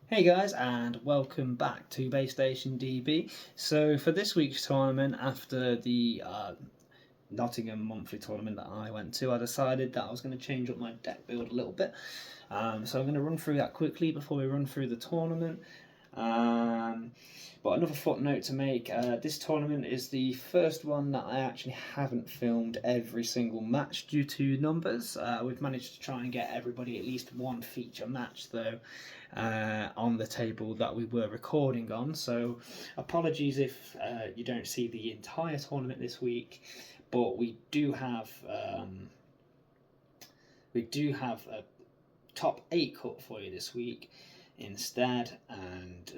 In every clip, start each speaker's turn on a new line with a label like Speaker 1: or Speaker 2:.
Speaker 1: Hey guys, and welcome back to Base Station DB. So for this week's tournament, after the Nottingham monthly tournament that I went to, I decided that I was going to change up my deck build a little bit. So I'm going to run through that quickly before we run through the tournament. But another footnote to make, this tournament is the first one that I actually haven't filmed every single match due to numbers. We've managed to try and get everybody at least one feature match though on the table that we were recording on, so apologies if you don't see the entire tournament this week, but we do have a top 8 cut for you this week instead, and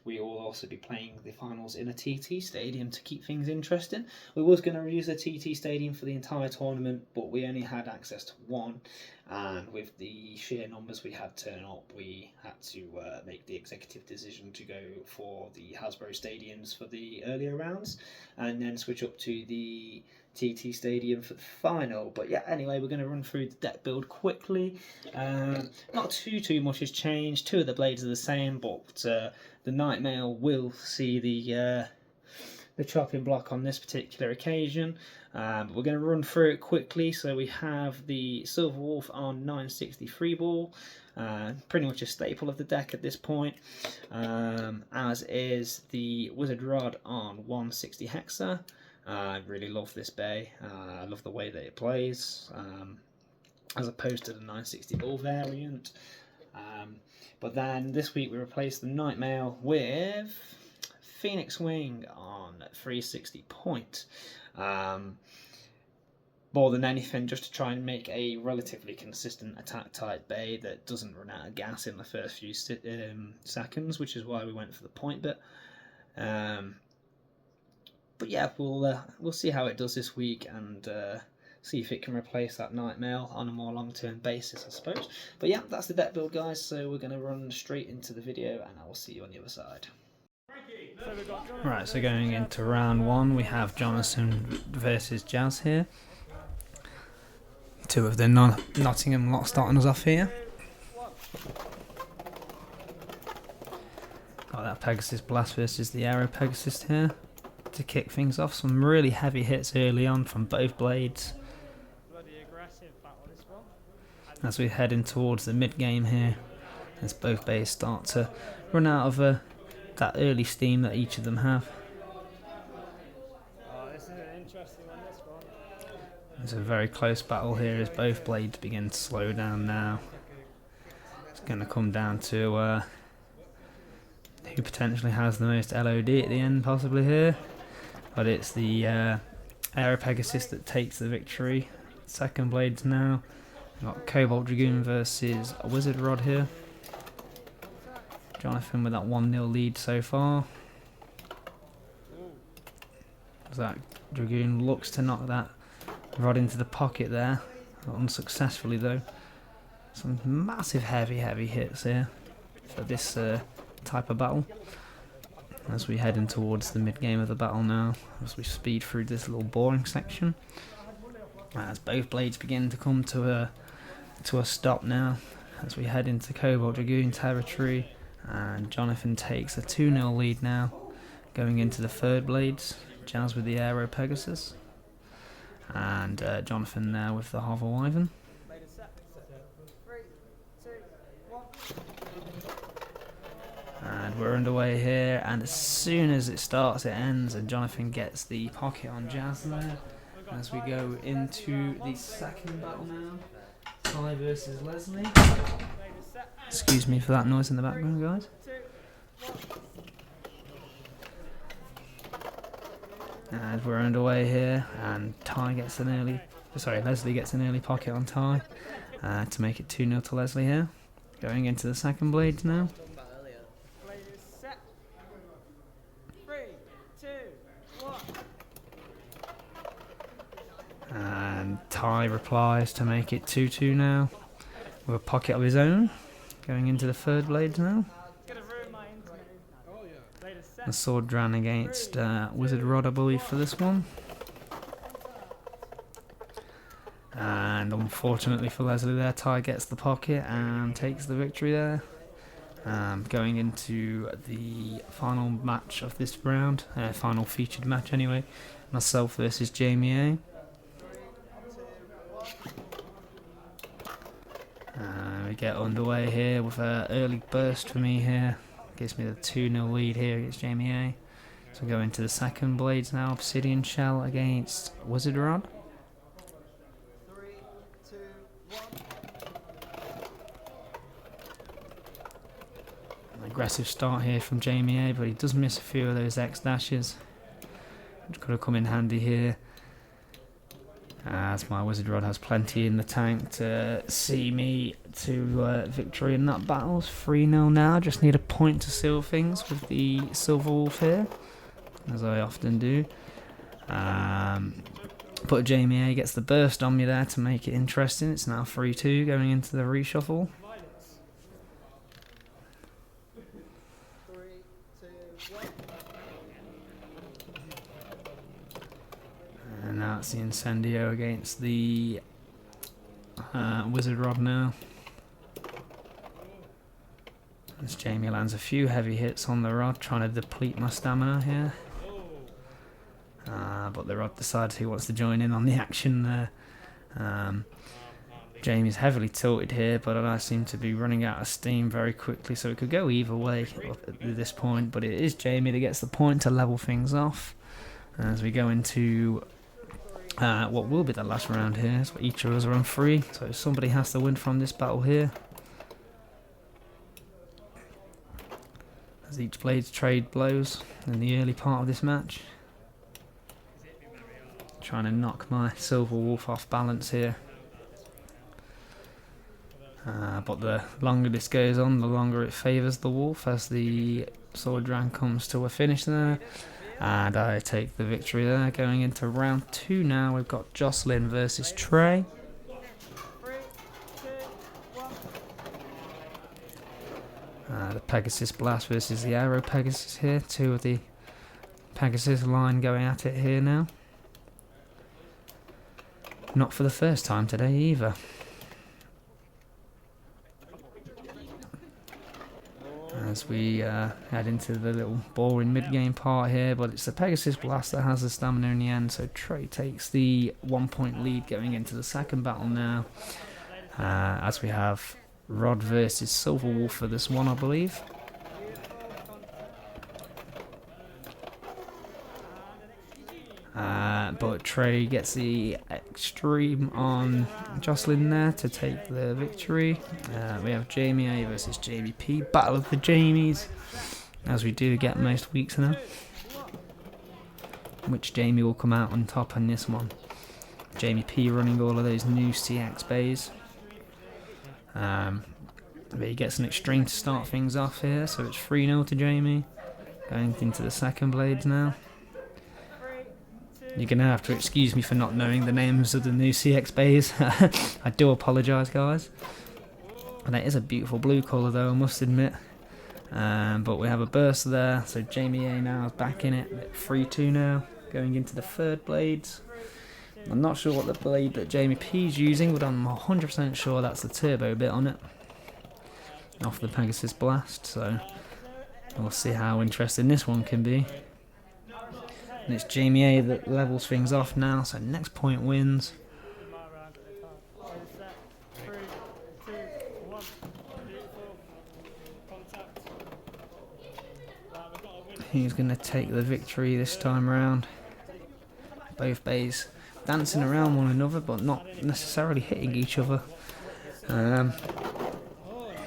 Speaker 1: we will also be playing the finals in a TT stadium to keep things interesting. We was going to use the TT stadium for the entire tournament, but we only had access to one, and with the sheer numbers we had turn up, we had to make the executive decision to go for the Hasbro stadiums for the earlier rounds, and then switch up to the TT Stadium for the final. But yeah, anyway, we're going to run through the deck build quickly. Not too much has changed. Two of the blades are the same, but the Nightmare will see the chopping block on this particular occasion. But we're going to run through it quickly. So we have the Silver Wolf on 963 ball. Pretty much a staple of the deck at this point, as is the Wizard Rod on 160 hexa. I really love this bay. I love the way that it plays, as opposed to the 960 ball variant. But then this week we replaced the Nightmare with Phoenix Wing on 360 point. More than anything, just to try and make a relatively consistent attack type bay that doesn't run out of gas in the first few seconds, which is why we went for the point bit. But yeah, we'll see how it does this week, and see if it can replace that Nightmare on a more long-term basis, I suppose. But yeah, that's the deck build, guys, so we're going to run straight into the video, and I will see you on the other side. Right, so going into round one, we have Jonathan versus Jazz here. Two of the Nottingham lot starting us off here. Got that Pegasus Blast versus the Aero Pegasus here to kick things off. Some really heavy hits early on from both blades. As we're heading towards the mid-game here, as both bays start to run out of that early steam that each of them have. It's a very close battle here as both blades begin to slow down now. It's going to come down to who potentially has the most LOD at the end, possibly here. But it's the Aero Pegasus that takes the victory. Second blades now. We've got Cobalt Dragoon versus a Wizard Rod here. Jonathan with that 1-0 lead so far. As that Dragoon looks to knock that Rod into the pocket there. Unsuccessfully though. Some massive heavy hits here for this type of battle. As we head in towards the mid-game of the battle now, as we speed through this little boring section. As both blades begin to come to a stop now, as we head into Cobalt Dragoon territory, and Jonathan takes a 2-0 lead now, going into the third blades. Jazz with the Aero Pegasus, and Jonathan now with the Hover Wyvern. And we're underway here, and as soon as it starts, it ends, and Jonathan gets the pocket on Jazz there. As we go into the second battle now, Ty versus Leslie. Excuse me for that noise in the background, guys. And we're underway here, and Leslie gets an early pocket on Ty to make it 2-0 to Leslie here. Going into the second blades now. And Ty replies to make it 2-2 now, with a pocket of his own. Going into the third blades now. The Sword Dran against Wizard Rod, I believe, for this one. And unfortunately for Leslie there, Ty gets the pocket and takes the victory there. Going into the final match of this round, final featured match anyway, myself versus Jamie A. We get underway here with an early burst for me here, gives me the 2-0 lead here against Jamie A. So we go into the second blades now, Obsidian Shell against Wizard Rod. Aggressive start here from Jamie A, but he does miss a few of those X dashes, which could have come in handy here, as my Wizard Rod has plenty in the tank to see me to victory in that battle. It's 3-0 now, just need a point to seal things with the Silver Wolf here, as I often do. But Jamie A gets the burst on me there to make it interesting. It's now 3-2 going into the reshuffle. And now it's the Incendio against the Wizard Rod now. As Jamie lands a few heavy hits on the rod, trying to deplete my stamina here. But the rod decides he wants to join in on the action there. Jamie's heavily tilted here, but I seem to be running out of steam very quickly, so it could go either way at this point. But it is Jamie that gets the point to level things off. As we go into what will be the last round here, so each of us are on 3, so somebody has to win from this battle here. As each blades trade blows in the early part of this match. Trying to knock my Silver Wolf off balance here. But the longer this goes on, the longer it favours the Wolf, as the Sword Round comes to a finish there. And I take the victory there. Going into round 2 now, we've got Jocelyn versus Trey. The Pegasus Blast versus the Arrow Pegasus here. 2 of the Pegasus line going at it here now. Not for the first time today either. As we head into the little boring mid-game part here, but it's the Pegasus Blast that has the stamina in the end, so Trey takes the 1-point lead going into the second battle now, as we have Rod versus Silver Wolf for this one, I believe. But Trey gets the extreme on Jocelyn there to take the victory. We have Jamie A versus Jamie P. Battle of the Jamies, as we do get most weeks now. Which Jamie will come out on top in this one. Jamie P running all of those new CX bays. But he gets an extreme to start things off here, so it's 3-0 to Jamie. Going into the second blades now. You're going to have to excuse me for not knowing the names of the new CX bays. I do apologise, guys. And that is a beautiful blue colour though, I must admit. But we have a burst there, so Jamie A now is back in it. 3-2 now, going into the third blades. I'm not sure what the blade that Jamie P is using, but I'm 100% sure that's the turbo bit on it. Off the Pegasus Blast, so we'll see how interesting this one can be. And it's Jamie A that levels things off now, so next point wins. He's going to take the victory this time around. Both bays dancing around one another, but not necessarily hitting each other.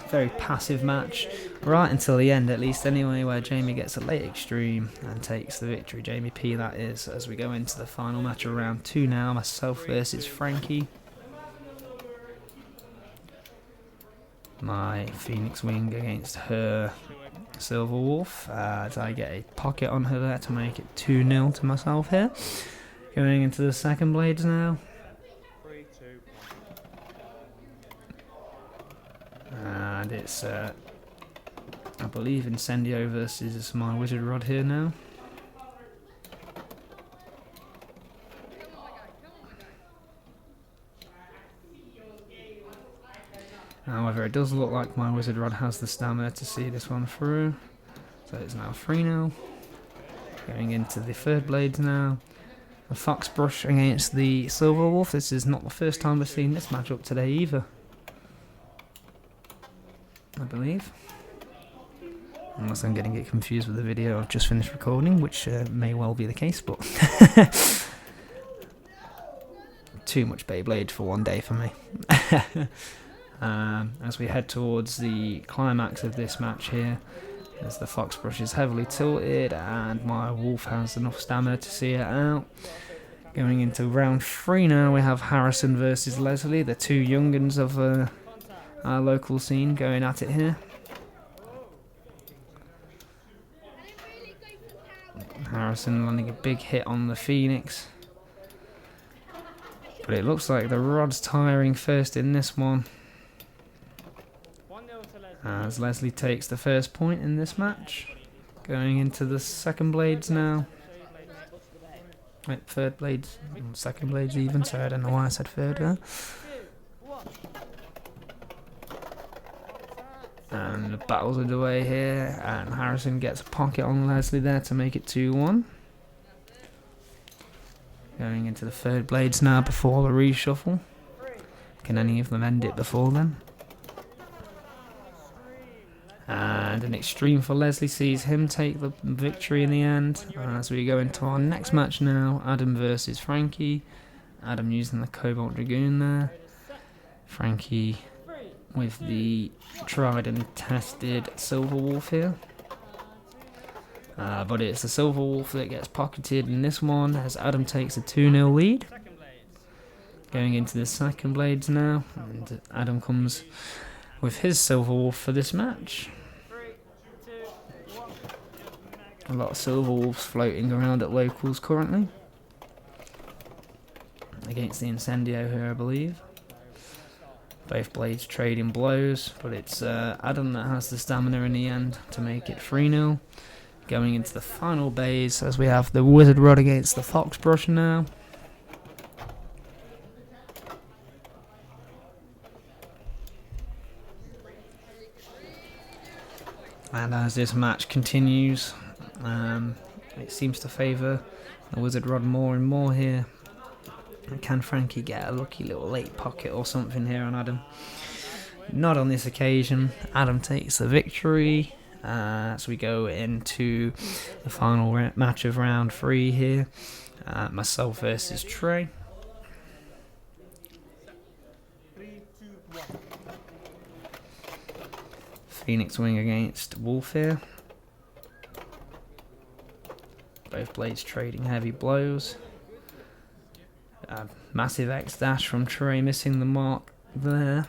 Speaker 1: Very passive match, right until the end at least anyway, where Jamie gets a late extreme and takes the victory. Jamie P that is, as we go into the final match of round 2 now, myself versus Frankie. My Phoenix Wing against her Silver Wolf, as I get a pocket on her there to make it 2-0 to myself here. Going into the second blades now. And it's, I believe, Incendio versus my Wizard Rod here now.
Speaker 2: However, it does look like my Wizard Rod has the stamina to see this one through. So it's now 3-0. Going into the third blades now. The Fox Brush against the Silver Wolf. This is not the first time we've seen this matchup today either, I believe. Unless I'm getting it confused with the video I've just finished recording, which may well be the case, but too much Beyblade for one day for me. As we head towards the climax of this match here, as the Fox Brush is heavily tilted and my Wolf has enough stamina to see it out. Going into round 3 now, we have Harrison versus Leslie, the two young'uns of our local scene going at it here. Harrison landing a big hit on the Phoenix. But it looks like the Rod's tiring first in this one, as Leslie takes the first point in this match. Going into the second blades now. Wait, third blades, second blades even, so I don't know why I said third there. And the battle's underway here, and Harrison gets a pocket on Leslie there to make it 2-1. Going into the third blades now before the reshuffle. Can any of them end it before then? And an extreme for Leslie sees him take the victory in the end. As we go into our next match now, Adam versus Frankie. Adam using the Cobalt Dragoon there. Frankie with the tried and tested Silver Wolf here. But it's the Silver Wolf that gets pocketed in this one as Adam takes a 2-0 lead. Going into the second blades now, and Adam comes with his Silver Wolf for this match. A lot of Silver Wolves floating around at locals currently. Against the Incendio here, I believe. Both blades trading blows, but it's Adam that has the stamina in the end to make it 3-0. Going into the final bays as we have the Wizard Rod against the Fox Brush now. And as this match continues, it seems to favour the Wizard Rod more and more here. Can Frankie get a lucky little late pocket or something here on Adam? Not on this occasion. Adam takes the victory as we go into the final match of round 3 here. Myself versus Trey. Phoenix Wing against Wolf here. Both blades trading heavy blows. Massive X dash from Trey, missing the mark there.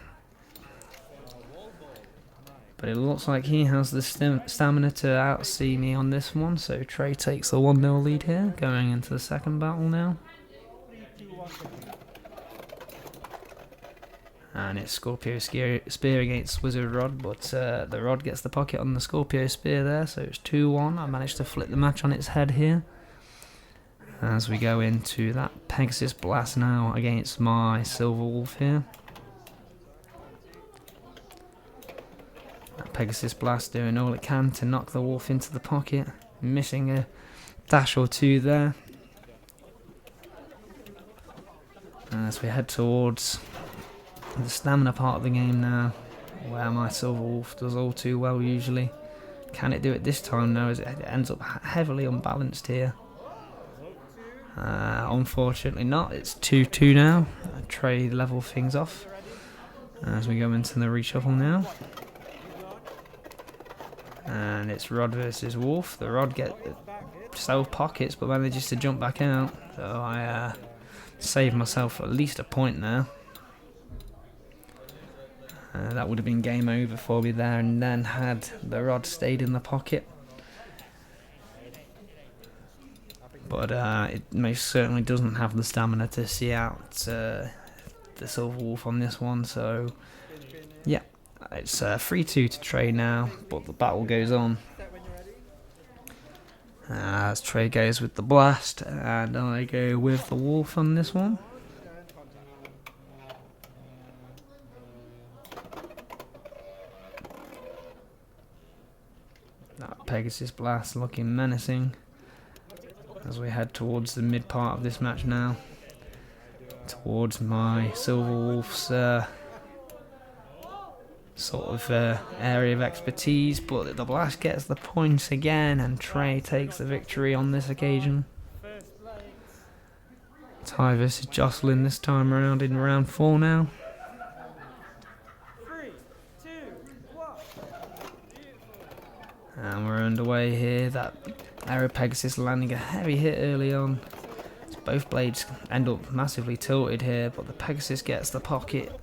Speaker 2: But it looks like he has the stamina to outsee me on this one, so Trey takes the 1-0 lead here, going into the second battle now. And it's Scorpio Spear against Wizard Rod, but the Rod gets the pocket on the Scorpio Spear there, so it's 2-1. I managed to flip the match on its head here. As we go into that Pegasus Blast now against my Silver Wolf here. That Pegasus Blast doing all it can to knock the Wolf into the pocket. Missing a dash or two there. As we head towards the stamina part of the game now, where my Silver Wolf does all too well usually. Can it do it this time though, as it ends up heavily unbalanced here? Unfortunately not. It's 2-2 now. Trey level things off as we go into the reshuffle now. And it's Rod versus Wolf. The Rod gets self pockets but manages to jump back out. So I saved myself at least a point now. That would have been game over for me there, and then had the Rod stayed in the pocket. But it most certainly doesn't have the stamina to see out the Silver Wolf on this one, so yeah, it's 3-2 to Trey now, but the battle goes on. As Trey goes with the Blast, and I go with the Wolf on this one. That Pegasus Blast looking menacing as we head towards the mid part of this match now. Towards my Silver Wolf's sort of area of expertise, but the Blast gets the points again and Trey takes the victory on this occasion. Ty versus Jocelyn this time around in round 4 now.
Speaker 3: 3, 2, 1.
Speaker 2: And we're underway here. That Aero Pegasus landing a heavy hit early on. Both blades end up massively tilted here, but the Pegasus gets the pocket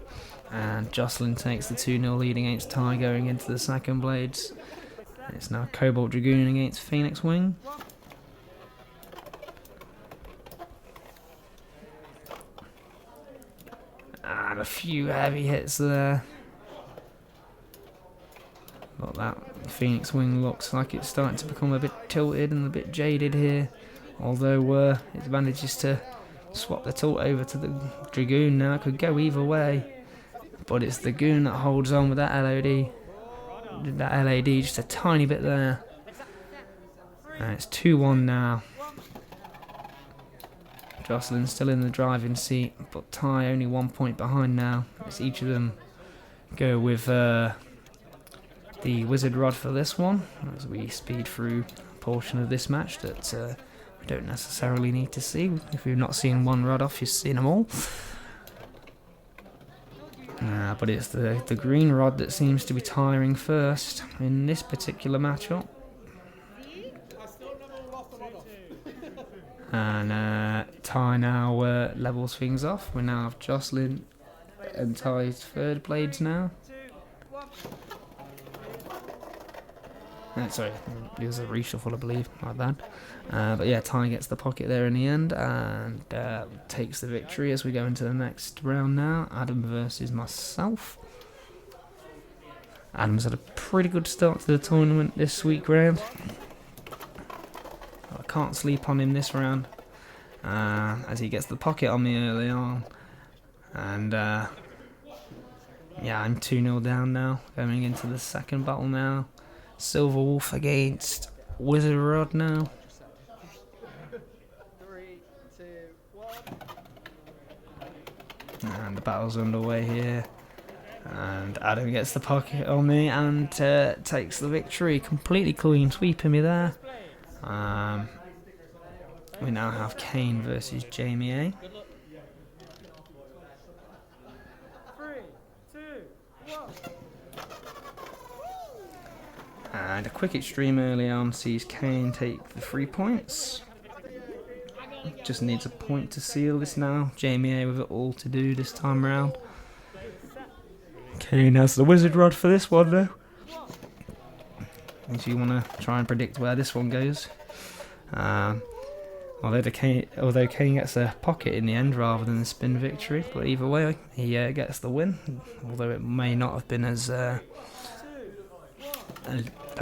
Speaker 2: and Jocelyn takes the 2-0 lead against Ty going into the second blades. It's now Cobalt Dragoon against Phoenix Wing. And a few heavy hits there. But that Phoenix Wing looks like it's starting to become a bit tilted and a bit jaded here. Although it manages to swap the tilt over to the Dragoon now. It could go either way. But it's the Goon that holds on with that LOD. That LAD just a tiny bit there. And it's 2-1 now. Jocelyn still in the driving seat, but Ty only 1 point behind now. As each of them go with the Wizard Rod for this one, as we speed through a portion of this match that we don't necessarily need to see. If you've not seen one rod off, you've seen them all. But it's the green rod that seems to be tiring first in this particular matchup. And Ty now levels things off. We now have Jocelyn and Ty's third blades now. Sorry, it was a reshuffle, I believe, like that. But yeah, Ty gets the pocket there in the end and takes the victory as we go into the next round now. Adam versus myself. Adam's had a pretty good start to the tournament this week round. I can't sleep on him this round as he gets the pocket on me early on. And yeah, I'm 2-0 down now, going into the second battle now. Silver Wolf against Wizard Rod now.
Speaker 3: 3, 2, 1.
Speaker 2: And the battle's underway here. And Adam gets the pocket on me and takes the victory. Completely clean sweeping me there. We now have Kane versus Jamie A.
Speaker 3: 3, 2, 1.
Speaker 2: And a quick extreme early on sees Kane take the 3 points. Just needs a point to seal this now. Jamie A with it all to do this time around. Kane has the Wizard Rod for this one though. If you want to try and predict where this one goes. Although Kane gets a pocket in the end rather than a spin victory. But either way, he gets the win. Although it may not have been as a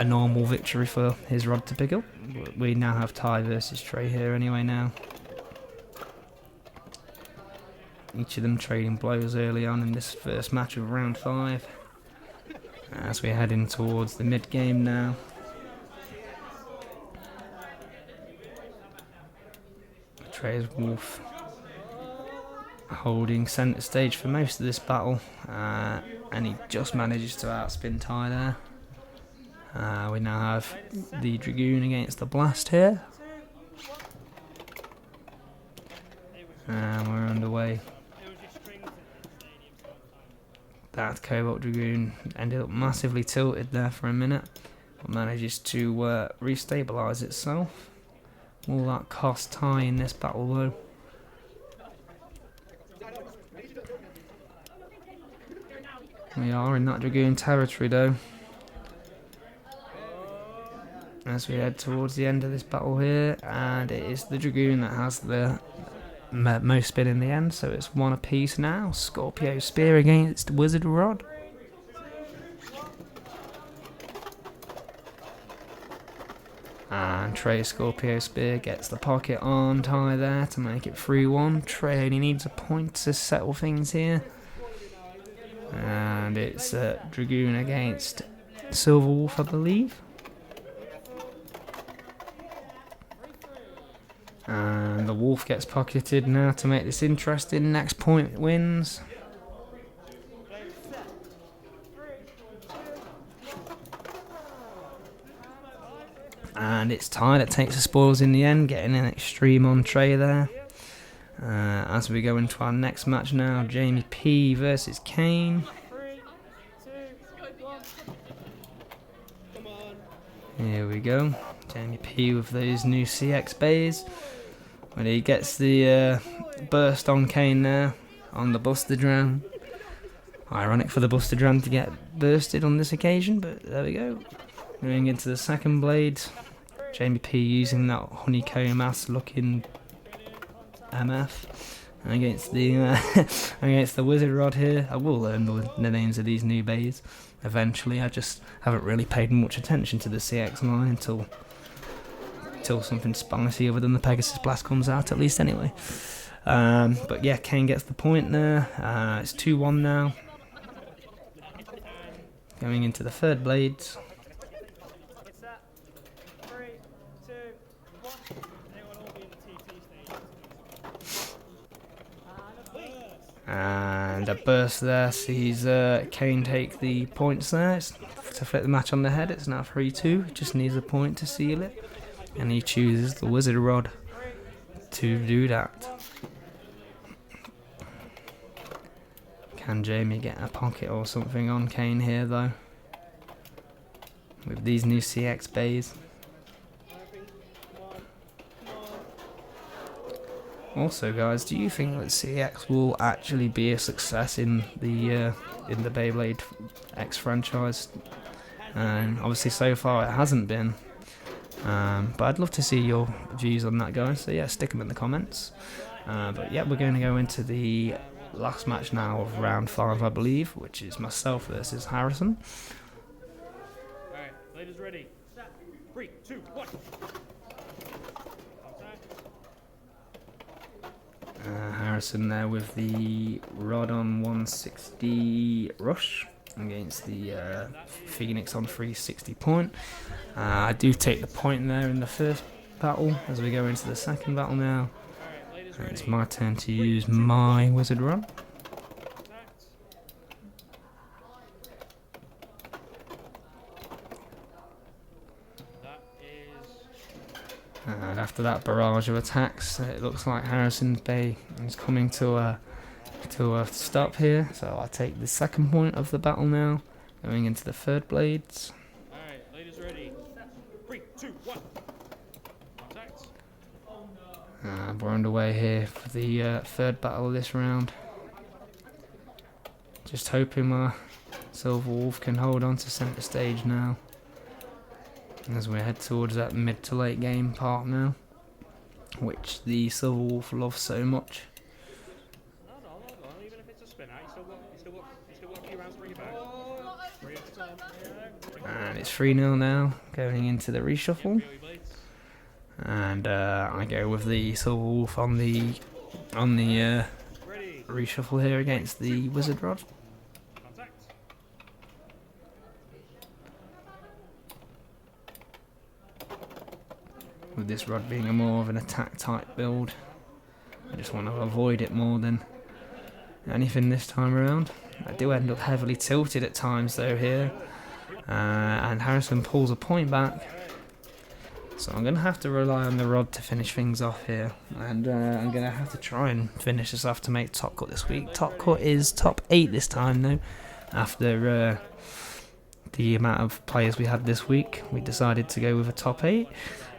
Speaker 2: normal victory for his rod to pick up. But we now have Ty versus Trey here anyway now. Each of them trading blows early on in this first match of round 5. As we're heading towards the mid-game now. Trey's Wolf holding centre stage for most of this battle. And he just manages to outspin Ty there. We now have the Dragoon against the Blast here. And we're underway. That Cobalt Dragoon ended up massively tilted there for a minute, but manages to restabilise itself. Will that cost Ty in this battle though? We are in that Dragoon territory though. As we head towards the end of this battle here, and it is the Dragoon that has the most spin in the end, so it's 1 apiece now. Scorpio Spear against Wizard Rod. And Trey Scorpio Spear gets the pocket on Ty there to make it 3-1. Trey only needs a point to settle things here. And it's Dragoon against Silver Wolf, I believe. And the Wolf gets pocketed now to make this interesting. Next point wins. And it's Ty that takes the spoils in the end, getting an extreme entree there. As we go into our next match now, Jamie P versus Kane.
Speaker 3: 3, 2, 1.
Speaker 2: Here we go. Jamie P with those new CX bays. When he gets the burst on Kane there, on the Buster Dram. Ironic for the Buster Dram to get bursted on this occasion, but there we go. Moving into the second blade. Jamie P using that honeycomb ass looking MF against the against the Wizard Rod here. I will learn the names of these new bays eventually. I just haven't really paid much attention to the CX line until something spicy other than the Pegasus Blast comes out, at least anyway. But yeah, Kane gets the point there. It's 2-1 now. Going into the third blades.
Speaker 3: Set. 3, 2, 1.
Speaker 2: And a burst there sees Kane take the points there. It's to flip the match on the head. It's now 3-2. Just needs a point to seal it. And he chooses the Wizard Rod to do that. Can Jamie get a pocket or something on Kane here though? With these new CX bays. Also guys, do you think that CX will actually be a success in the Beyblade X franchise? Obviously so far it hasn't been. But I'd love to see your views on that, guys. So yeah, stick them in the comments. But yeah, we're going to go into the last match now of round 5, I believe, which is myself versus Harrison.
Speaker 3: Alright, ladies ready. 3, 2, 1.
Speaker 2: Harrison there with the Rod on 160 rush against the Phoenix on 360 point. I do take the point there in the first battle. As we go into the second battle now, it's my turn to use my Wizard Rod. And after that barrage of attacks, it looks like Harrison's Bay is coming to a stop here. So I take the second point of the battle now, going into the third blades.
Speaker 3: Alright, ladies ready. 3, 2, 1. Contact.
Speaker 2: We're underway here for the third battle of this round. Just hoping my Silver Wolf can hold on to centre stage now, as we head towards that mid to late game part now, which the Silver Wolf loves so much.
Speaker 3: Hold on. Even if it's a spin out, you still got a few rounds to bring it back. 3 at a time.
Speaker 2: And it's 3-0 now, going into the reshuffle. And I go with the Silver Wolf on the reshuffle here against the Wizard Rod.
Speaker 3: Contact.
Speaker 2: With this rod being a more of an attack type build, I just want to avoid it more than anything this time around. I do end up heavily tilted at times though here, and Harrison pulls a point back, so I'm going to have to rely on the rod to finish things off here, and I'm going to have to try and finish this off to make top cut this week. Top cut is top 8 this time though. After the amount of players we had this week, we decided to go with a top 8.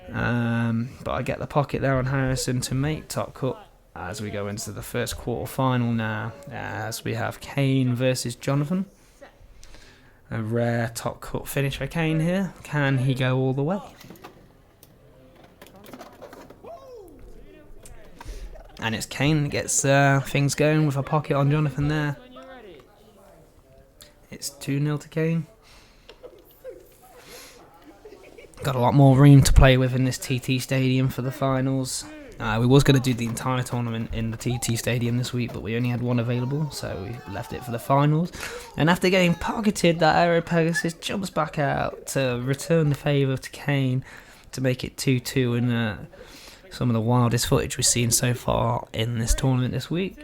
Speaker 2: But I get the pocket there on Harrison to make top cut as we go into the first quarter final now, as we have Kane versus Jonathan. A rare top cut finish for Kane here. Can he go all the way? And it's Kane that gets things going with a pocket on Jonathan there. It's 2-0 to Kane. Got a lot more room to play with in this TT Stadium for the finals. We was going to do the entire tournament in the TT Stadium this week, but we only had one available, so we left it for the finals. And after getting pocketed, that Aero Pegasus jumps back out to return the favour to Kane to make it 2-2 and some of the wildest footage we've seen so far in this tournament this week.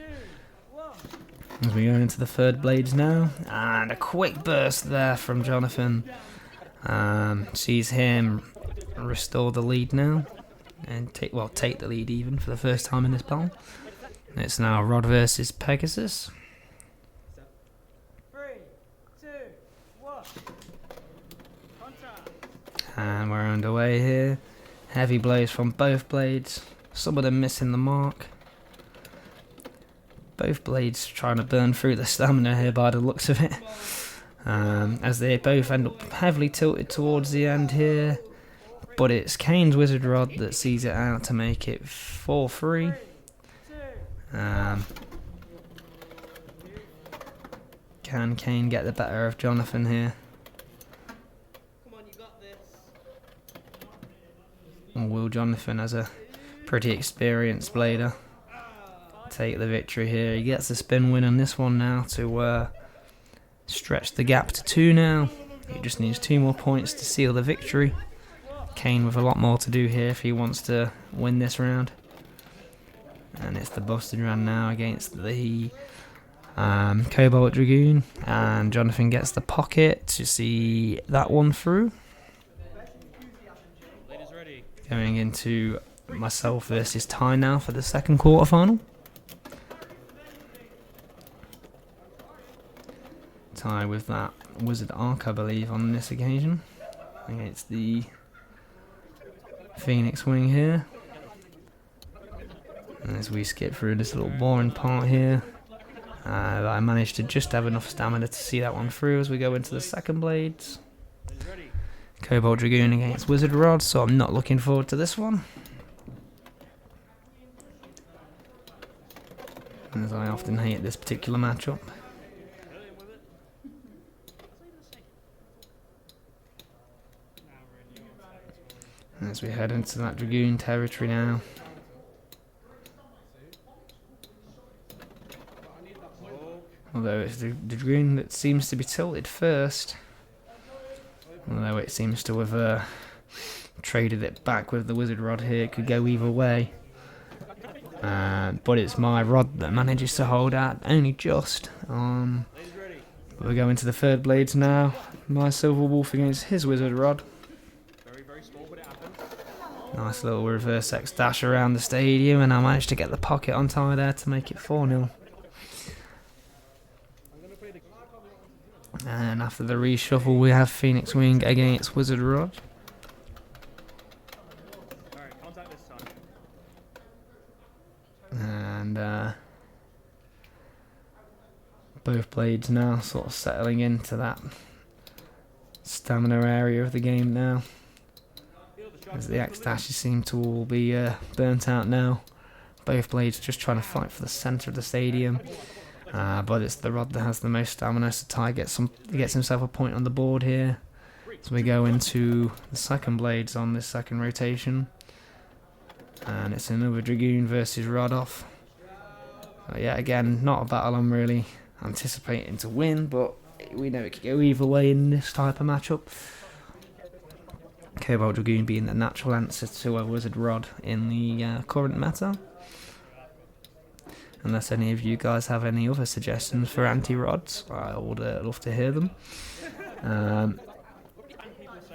Speaker 2: As we go into the third blades now, and a quick burst there from Jonathan. Sees him restore the lead now, and take the lead even for the first time in this battle. It's now Rod versus Pegasus.
Speaker 3: 3, 2, 1. Contact.
Speaker 2: And we're underway here. Heavy blows from both blades, some of them missing the mark. Both blades trying to burn through the stamina here by the looks of it. As they both end up heavily tilted towards the end here. But it's Kane's Wizard Rod that sees it out to make it 4-3. Can Kane get the better of Jonathan here?
Speaker 3: Come on, you got this.
Speaker 2: Or will Jonathan, as a pretty experienced blader, take the victory here? He gets the spin win on this one now to stretch the gap to 2 now. He just needs 2 more points to seal the victory. Kane with a lot more to do here if he wants to win this round. And it's the busted round now against the Cobalt Dragoon, and Jonathan gets the pocket to see that one through. Going into myself versus Ty now for the second quarterfinal. Ty with that Wizard Arc, I believe, on this occasion against the Phoenix Wing here. And as we skip through this little boring part here, I managed to just have enough stamina to see that one through as we go into the second blades. Cobalt Dragoon against Wizard Rod, so I'm not looking forward to this one, as I often hate this particular matchup. As we head into that Dragoon territory now. Although it's the Dragoon that seems to be tilted first. Although it seems to have traded it back with the Wizard Rod here. It could go either way. But it's my Rod that manages to hold out only just. We're going to the third blades now. My Silver Wolf against his Wizard Rod. Nice little reverse X dash around the stadium, and I managed to get the pocket on time there to make it 4-0. And after the reshuffle, we have Phoenix Wing against Wizard Rod. And both blades now sort of settling into that stamina area of the game now, as the X dashes seem to all be burnt out now. Both blades just trying to fight for the centre of the stadium. But it's the Rod that has the most stamina, so Ty gets himself a point on the board here. So we go into the second blades on this second rotation. And it's another Dragoon versus Rod off. Yeah, again, not a battle I'm really anticipating to win, but we know it could go either way in this type of matchup. Cobalt Dragoon being the natural answer to a Wizard Rod in the current meta. Unless any of you guys have any other suggestions for anti-rods, I would love to hear them.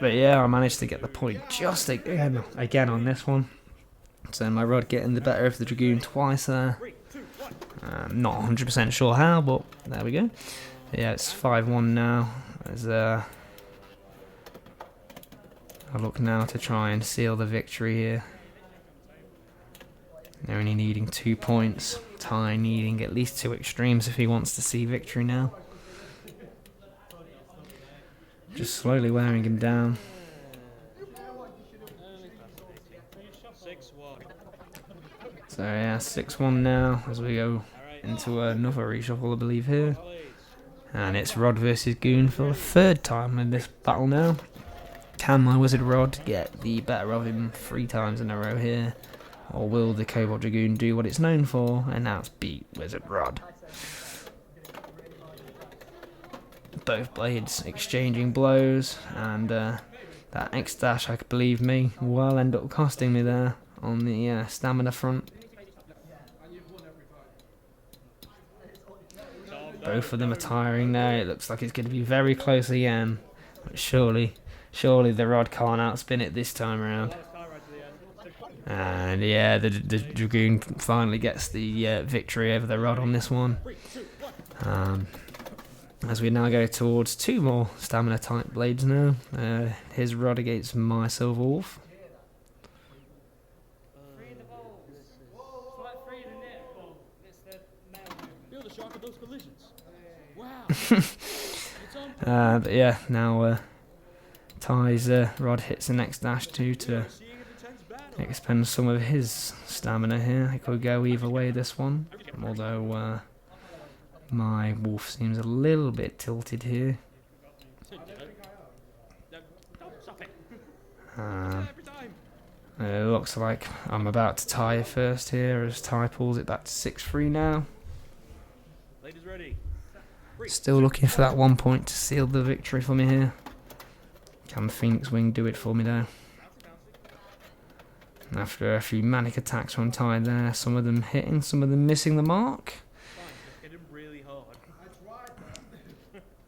Speaker 2: But yeah, I managed to get the point just again on this one. So my Rod getting the better of the Dragoon twice there. Not 100% sure how, but there we go. Yeah, it's 5-1 now. As I look now to try and seal the victory here. They're only needing 2 points. Ty needing at least 2 extremes if he wants to see victory now. Just slowly wearing him down. So yeah, 6-1 now as we go into another reshuffle, I believe, here. And it's Rod versus Goon for the third time in this battle now. Can my Wizard Rod get the better of him 3 times in a row here? Or will the Cobalt Dragoon do what it's known for, and now it's beat Wizard Rod? Both blades exchanging blows, and that X-Dash, I believe me, will end up costing me there. on the stamina front. Both of them are tiring now. It looks like it's going to be very close again. But surely the rod can't outspin it this time around. And yeah, the Dragoon finally gets the victory over the rod on this one. As we now go towards 2 more stamina type blades now. His rod against my Silver Wolf. But yeah, now Ty's rod hits the next dash too to expend some of his stamina here. It could go either way this one, although my wolf seems a little bit tilted here. It looks like I'm about to tie first here as Ty pulls it back to 6-3 now. Still looking for that 1 point to seal the victory for me here. Can the Phoenix Wing do it for me though? After a few manic attacks on Ty there, some of them hitting, some of them missing the mark.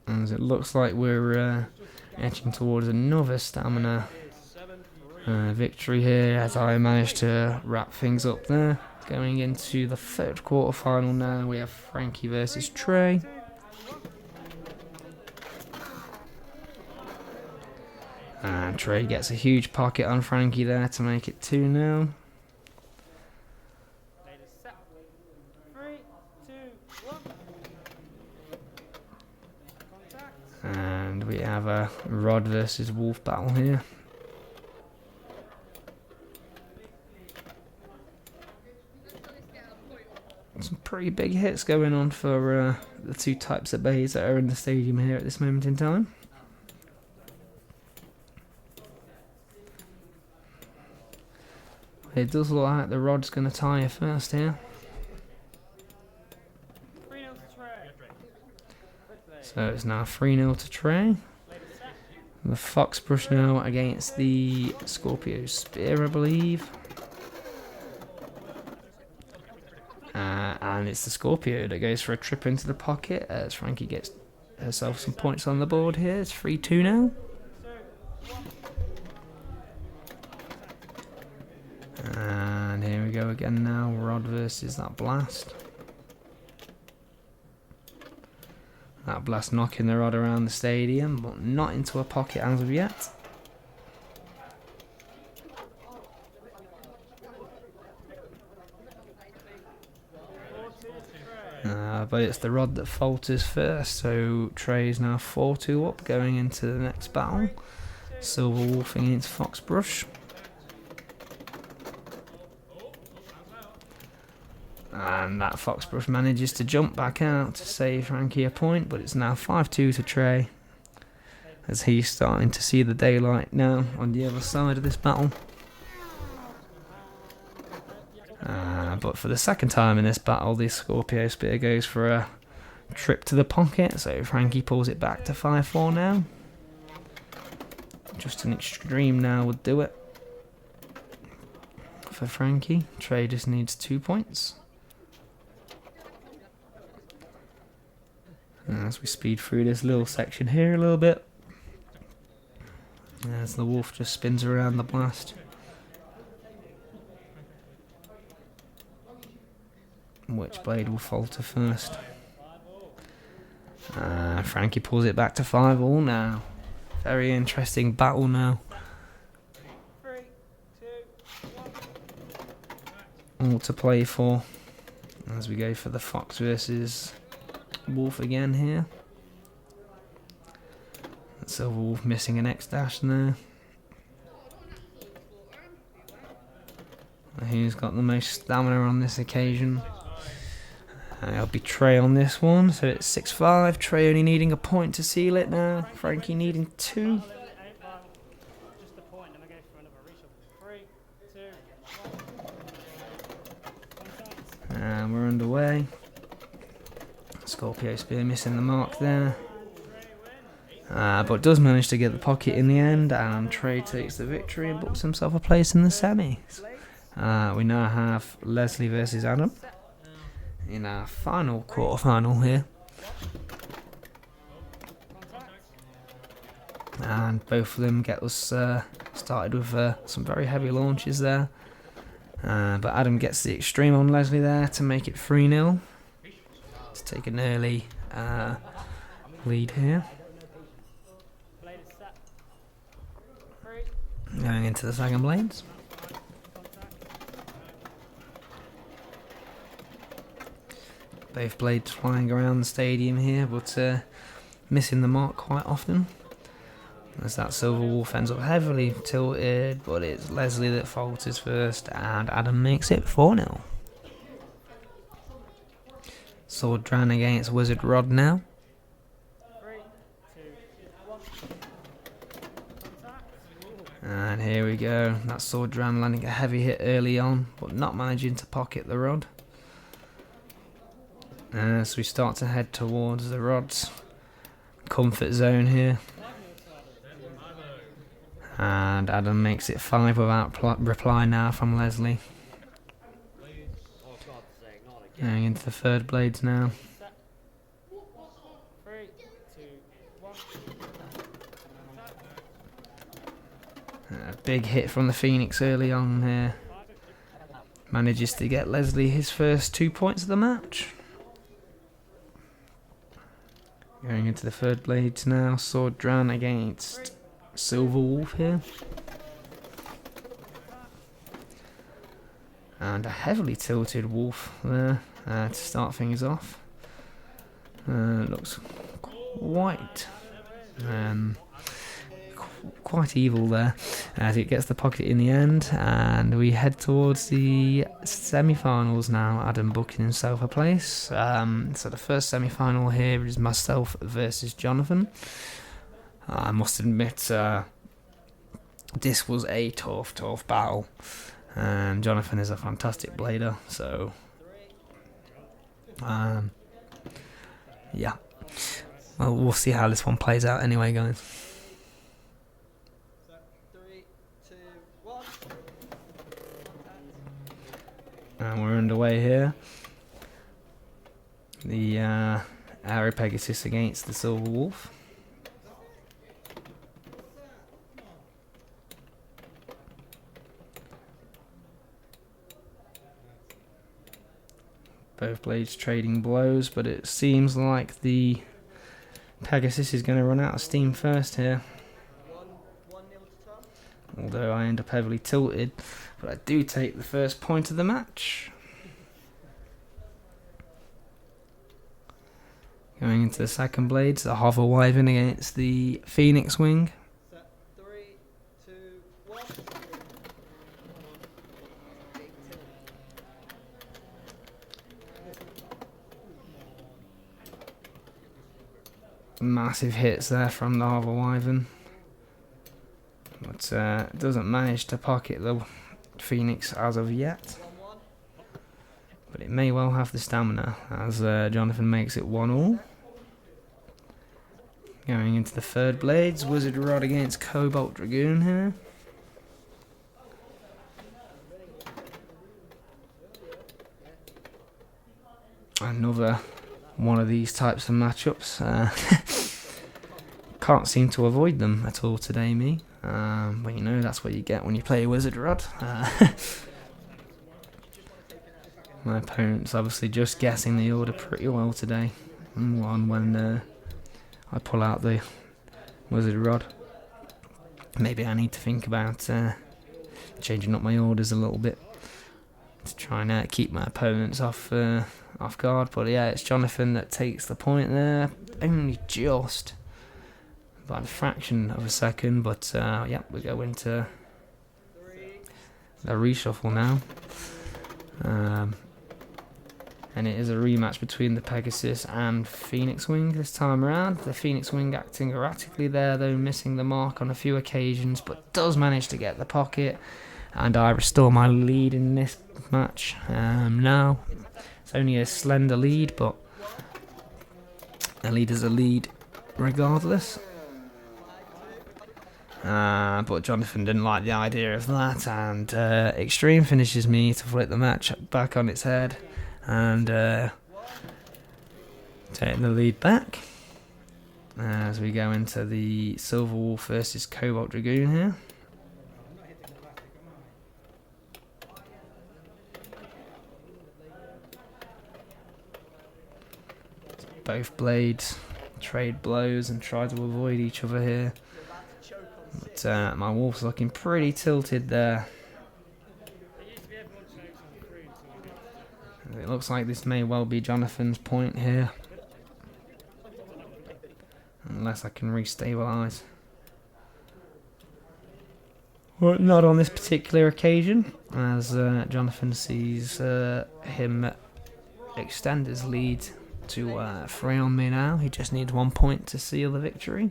Speaker 2: As it looks like we're edging towards another stamina victory here, as I managed to wrap things up there. Going into the 3rd quarter final now, we have Frankie versus Trey. And Trey gets a huge pocket on Frankie there to make it 2 now. And we have a Rod versus Wolf battle here. Some pretty big hits going on for the 2 types of bays that are in the stadium here at this moment in time. It does look like the Rod's going to tie you first here. So it's now 3-0 to Trey. The Fox Brush now against the Scorpio Spear, I believe. And it's the Scorpio that goes for a trip into the pocket as Frankie gets herself some points on the board here. It's 3-2 now. And here we go again now. Rod versus that Blast. That Blast knocking the Rod around the stadium, but not into a pocket as of yet. But it's the Rod that falters first, so Trey is now 4-2 up going into the next battle. Silver Wolf against Fox Brush. And that Fox Brush manages to jump back out to save Frankie a point, but it's now 5-2 to Trey, as he's starting to see the daylight now on the other side of this battle. But for the second time in this battle, the Scorpio Spear goes for a trip to the pocket, so Frankie pulls it back to 5-4 now. Just an extreme now would do it for Frankie. Trey just needs 2 points. As we speed through this little section here a little bit, as the Wolf just spins around the Blast. Which blade will falter first? Frankie pulls it back to 5-all now. Very interesting battle now.
Speaker 3: 3, 2,
Speaker 2: 1. All to play for as we go for the Fox versus Wolf again here. Silver Wolf missing an X dash there. Who's got the most stamina on this occasion? It'll be Trey on this one, so it's 6-5. Trey only needing a point to seal it now. Frankie needing 2.
Speaker 3: just a point, and I go for another reshuffle. 3, 2, 1.
Speaker 2: And we're underway. Scorpio Spear missing the mark there. But does manage to get the pocket in the end, and Trey takes the victory and books himself a place in the semis. We now have Leslie versus Adam in our final quarterfinal here. And both of them get us started with some very heavy launches there. But Adam gets the extreme on Leslie there to make it 3-0. Let's take an early lead here. Going into the second blades. Both blades flying around the stadium here, but missing the mark quite often. As that Silver Wolf ends up heavily tilted, but it's Leslie that falters first, and Adam makes it 4-0. Sword Dran against Wizard Rod now. And here we go. That Sword Dran landing a heavy hit early on, but not managing to pocket the rod. As we start to head towards the rod's comfort zone here. And Adam makes it 5 without reply now from Leslie. Going into the third blades now. A big hit from the Phoenix early on here. Manages to get Leslie his first 2 points of the match. Going into the third blades now. Sword Dran against Silver Wolf here. And a heavily tilted Wolf there to start things off. Looks quite evil there as it gets the pocket in the end, and we head towards the semi-finals now. Adam booking himself a place. So the first semi-final here is myself versus Jonathan. I must admit this was a tough battle. Jonathan is a fantastic blader, so yeah. Well, we'll see how this one plays out anyway, guys.
Speaker 4: 3, 2, 1.
Speaker 2: And we're underway here. The Aero Pegasus against the Silver Wolf. Both blades trading blows, but it seems like the Pegasus is going to run out of steam first here.
Speaker 4: 1-0 to Tom.
Speaker 2: Although I end up heavily tilted, but I do take the first point of the match. Going into the second blades, the Hover Wyvern against the Phoenix Wing.
Speaker 4: Set 3, 2, 1. Big tilt.
Speaker 2: Massive hits there from the Hover Wyvern. But doesn't manage to pocket the Phoenix as of yet.
Speaker 4: 1-1.
Speaker 2: But it may well have the stamina as Jonathan makes it 1-1. Going into the third blades, Wizard Rod against Cobalt Dragoon here. Another one of these types of matchups. Can't seem to avoid them at all today, me. But you know, that's what you get when you play Wizard Rod. My opponent's obviously just guessing the order pretty well today. One when I pull out the Wizard Rod. Maybe I need to think about changing up my orders a little bit to try and keep my opponents off guard. But yeah, it's Jonathan that takes the point there, only just by a fraction of a second. But yeah, we go into the reshuffle now. And it is a rematch between the Pegasus and Phoenix Wing this time around. The Phoenix Wing acting erratically there, though missing the mark on a few occasions, but does manage to get the pocket. And I restore my lead in this match. Now, it's only a slender lead, but a lead is a lead regardless. But Jonathan didn't like the idea of that, and Extreme finishes me to flip the match back on its head and take the lead back as we go into the Silver Wolf versus Cobalt Dragoon here. Both blades trade blows and try to avoid each other here. But my wolf's looking pretty tilted there. It looks like this may well be Jonathan's point here. Unless I can restabilise. Well, not on this particular occasion, as Jonathan sees him extend his lead to 3 on me now. He just needs 1 point to seal the victory.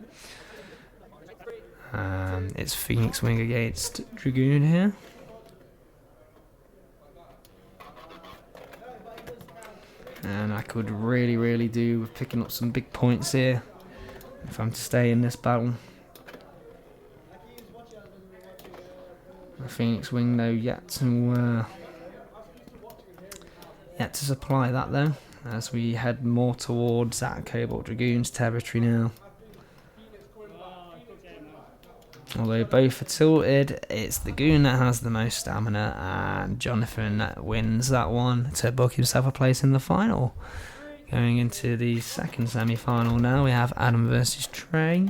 Speaker 2: It's Phoenix Wing against Dragoon here. And I could really do with picking up some big points here if I'm to stay in this battle. The Phoenix Wing though yet to supply that though, as we head more towards that Cobalt Dragoon's territory now. Although both are tilted, it's the Goon that has the most stamina, and Jonathan wins that one to book himself a place in the final. Going into the second semi-final now, we have Adam versus Trey.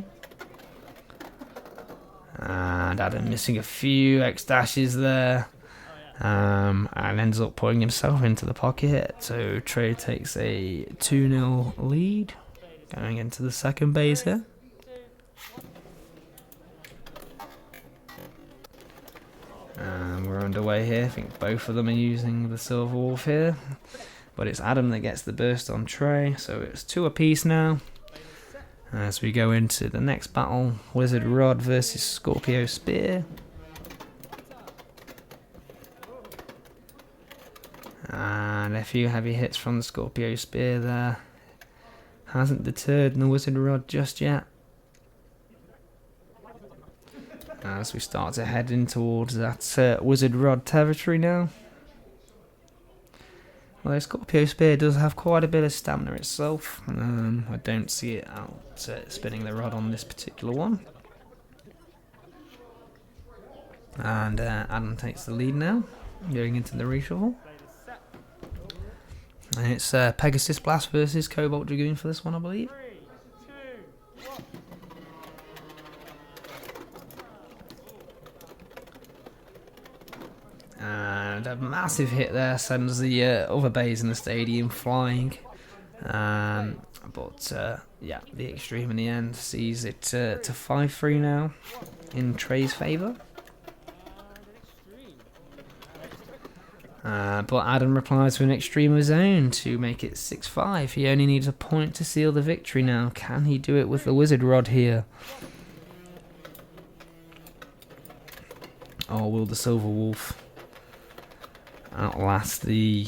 Speaker 2: And Adam missing a few X-dashes there. And ends up putting himself into the pocket. So Trey takes a 2-0 lead. Going into the second base here. And we're underway here. I think both of them are using the Silver Wolf here. But it's Adam that gets the burst on Trey. So it's 2 apiece now. As we go into the next battle. Wizard Rod versus Scorpio Spear. And a few heavy hits from the Scorpio Spear there. Hasn't deterred the Wizard Rod just yet. As we start to head in towards that Wizard Rod territory now. Although Scorpio Spear does have quite a bit of stamina itself. I don't see it out spinning the rod on this particular one. And Adam takes the lead now, going into the reshuffle. And it's Pegasus Blast versus Cobalt Dragoon for this one, I believe.
Speaker 3: 3, 2, 1.
Speaker 2: And a massive hit there sends the other bays in the stadium flying. But yeah, the Extreme in the end sees it to 5-3 now in Trey's favour. But Adam replies with an Extreme of his own to make it 6-5. He only needs a point to seal the victory now. Can he do it with the Wizard Rod here? Or will the Silver Wolf outlast the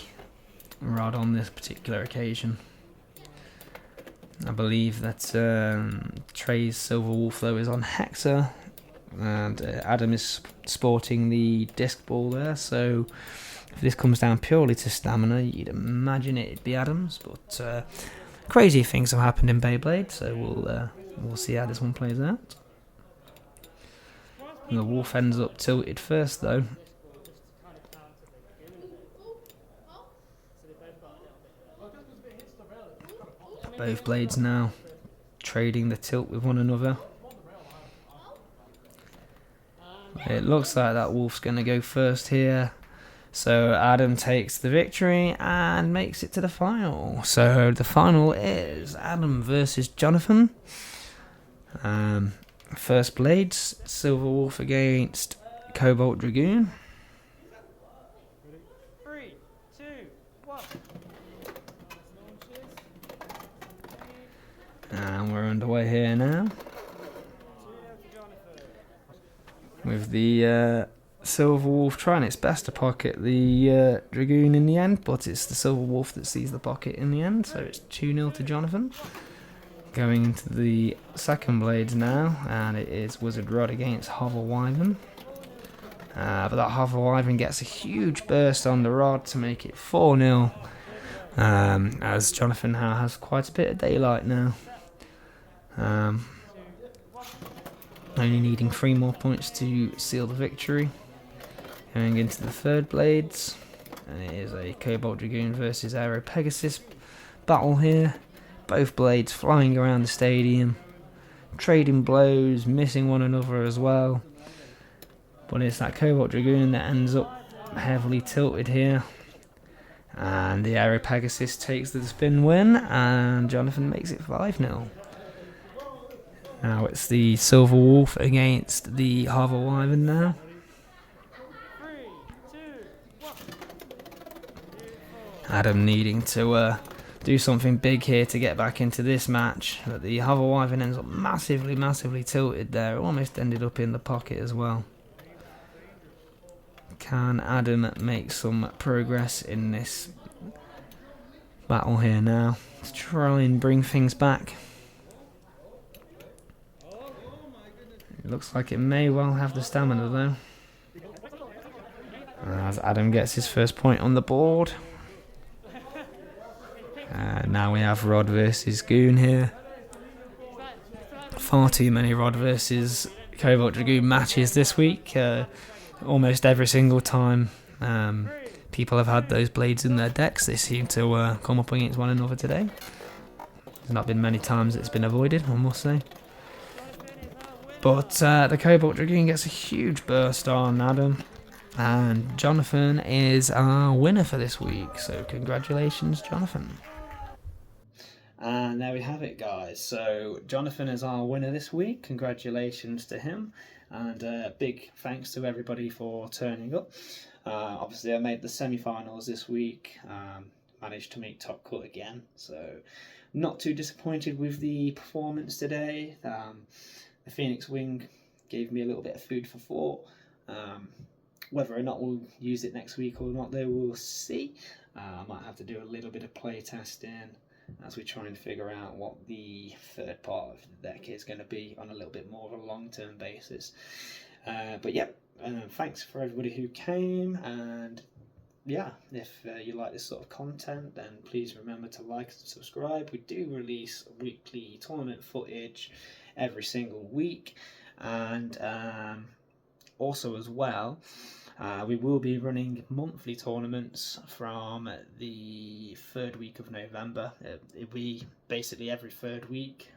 Speaker 2: rod on this particular occasion? I believe that Trey's Silver Wolf though is on Hector, and Adam is sporting the disc ball there, so if this comes down purely to stamina, you'd imagine it'd be Adam's, but crazy things have happened in Beyblade, so we'll see how this one plays out. And the wolf ends up tilted first though. Both blades now trading the tilt with one another. It looks like that wolf's going to go first here. So Adam takes the victory and makes it to the final. So the final is Adam versus Jonathan. First blades, Silver Wolf against Cobalt Dragoon.
Speaker 3: 3, 2, 1.
Speaker 2: And we're underway here now. With the Silver Wolf trying its best to pocket the Dragoon in the end, but it's the Silver Wolf that sees the pocket in the end, so it's 2-0 to Jonathan. Going into the second blades now, and it is Wizard Rod against Hover Wyvern. But that Hover Wyvern gets a huge burst on the rod to make it 4-0. As Jonathan now has quite a bit of daylight now. Only needing 3 more points to seal the victory. Going into the third blades, and it is a Cobalt Dragoon versus Aero Pegasus battle here. Both blades flying around the stadium, trading blows, missing one another as well. But it's that Cobalt Dragoon that ends up heavily tilted here. And the Aero Pegasus takes the spin win, and Jonathan makes it 5-0. Now it's the Silver Wolf against the Hover Wyvern now.
Speaker 3: 3, 2, 1.
Speaker 2: Adam needing to do something big here to get back into this match. But the Hover Wyvern ends up massively tilted there. It almost ended up in the pocket as well. Can Adam make some progress in this battle here now to try and bring things back? It looks like it may well have the stamina though. As Adam gets his first point on the board. Now we have Rod versus Goon here. Far too many Rod versus Cobalt Dragoon matches this week. Almost every single time people have had those blades in their decks, they seem to come up against one another today. There's not been many times it's been avoided, I must say. But the Cobalt Dragoon gets a huge burst on Adam, and Jonathan is our winner for this week. So congratulations, Jonathan.
Speaker 1: And there we have it, guys. So Jonathan is our winner this week. Congratulations to him, and big thanks to everybody for turning up. Obviously I made the semi-finals this week, managed to make top cut again, so not too disappointed with the performance today. The Phoenix Wing gave me a little bit of food for thought. Whether or not we'll use it next week or not, though, we'll see. I might have to do a little bit of play testing as we try and figure out what the third part of the deck is going to be on a little bit more of a long-term basis. But yeah, thanks for everybody who came, and yeah, if you like this sort of content, then please remember to like and subscribe. We do release weekly tournament footage every single week, and also as well, we will be running monthly tournaments from the third week of November. It'll be basically every third week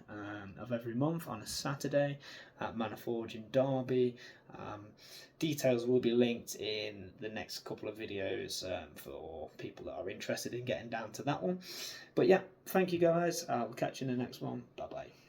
Speaker 1: of every month on a Saturday at Manor Forge in Derby. Details will be linked in the next couple of videos for people that are interested in getting down to that one. But yeah, thank you guys. We'll catch you in the next one. Bye bye.